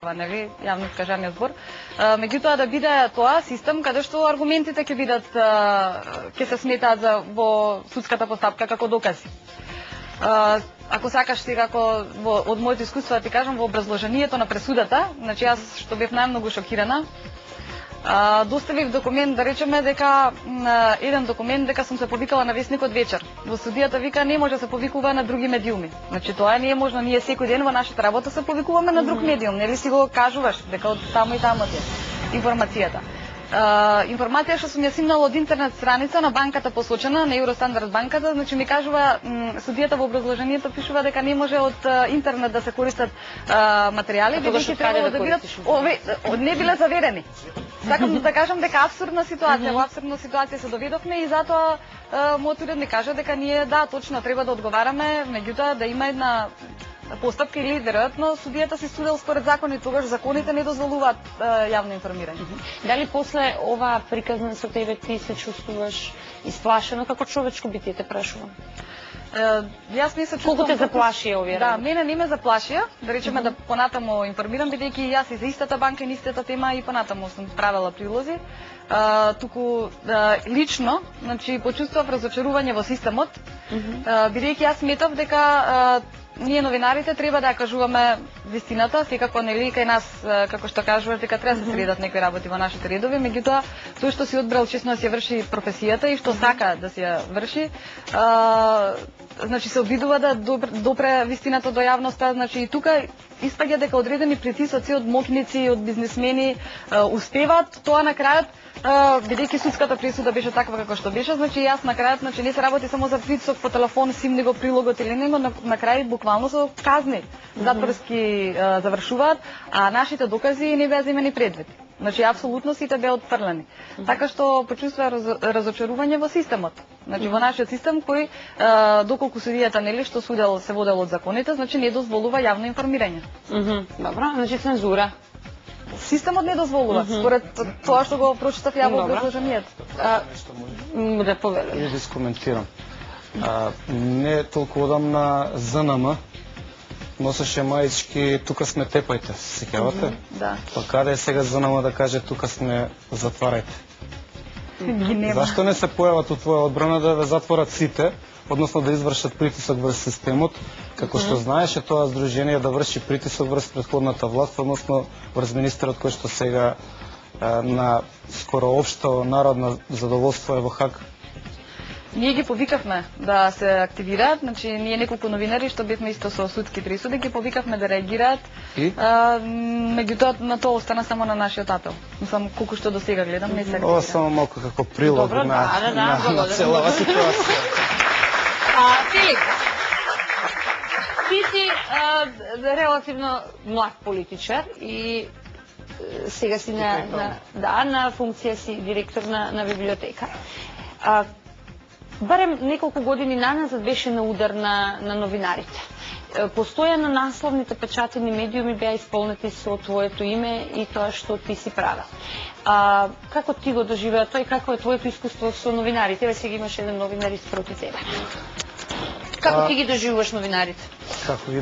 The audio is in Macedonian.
нели, јавно искажаниот збор. Меѓутоа да биде тоа систем каде што аргументите ќе бидат ќе се сметаат во судската постапка како докази. Ако сакаш сега од моето искуство да ти кажам, во образложението на пресудата, значи јас што бев најмногу шокирана, доставив документ, да речеме дека еден документ дека сум се повикала на Весникот вечер. Во судијата вика не може да се повикува на други медиуми. Значи тоа не е можно, ние секој ден во нашата работа се повикуваме на друг медиум, нели си го кажуваш дека од таму и таму ти информацијата. Информација што сум ја симнала од интернет страница на банката посочена, на Евростандард банката, значи ми кажува судијата во образложението пишува дека не може од интернет да се користат материјали, бидејќи требало да бидат не биле заверени. Сакам да кажам дека апсурдна ситуација, во апсурдна ситуација се доведовме и затоа мојот уредник кажа дека ние точно треба да одговараме, меѓутоа да има една постапка или веројатно судијата се судел според закони, тогаш законите не дозволуваат јавно информирање. Дали после ова приказна со тебе ти се чувствуваш исплашено како човечко битие, те прашувам? Јас не се чувствувам. Колку те заплашија овие? Да, мене не ме заплашија, да речеме да понатаму информирам, бидејќи јас и за истата банка и истата тема и понатаму сум правела прилози. Туку лично, значи почувствував разочарување во системот, бидејќи јас сметав дека ние новинарите треба да ја кажуваме вистината, секако нели кај нас како што кажуваш дека треба да се средат некои работи во нашите редови, меѓутоа тој што си одбрал честно да си ја врши професијата и што сака да си ја врши, значи се обидува да допре вистината до јавноста, значи и тука испаѓа дека одредени притисоци од моќници, од бизнисмени успеваат тоа на крајот, бидејќи судската пресуда беше таква како што беше, значи јас на крајот, значи не се работи само за притисок по телефон, симни го прилогот или него, на крај буквално се казни затворски завршуваат, а нашите докази не беа земени предвид. Значи апсолутно сите беа отфрлени. Така што почувствува разочарување во системот. Значи во нашиот систем кој доколку судијата нели што судел се водел од законите, значи не дозволува јавно информирање. Добро, значи цензура. Системот не дозволува, според тоа што го прочитав ја во образложението. Да повелам. Ја да искоментирам. Не толку одамна ЗНМ носеше маички тука сме тепајте, се сеќавате? Да. Па каде е сега ЗНМ да каже тука сме затварајте? Ги нема. Зашто не се појават од твоја одбрана да ве затворат сите, односно да извршат притисок врз системот, како што знаеше тоа здружение да врши притисок врз претходната власт, односно врз министерот кој што сега на скоро општо народно задоволство е во Хаг? Ние ги повикавме да се активираат, значи ние неколку новинари што бевме исто со судски присуди, ги повикавме да реагираат. Меѓутоа на тоа остана само на нашиот апел. Мислам колку што до сега гледам, не се. Ова само малку како прилог на целава ситуација. Филип, ти си релативно млад политичар и сега си на функција си директор на библиотека. Барем неколку години наназад беше на удар на новинарите. Постојано насловните печатени медиуми беа исполнети со твоето име и тоа што ти си правил. Како ти го доживеа тој, како е твоето искуство со новинарите? Еве сега имаш еден новинар спроти тебе. Како ти ги доживуваш новинарите? Како ги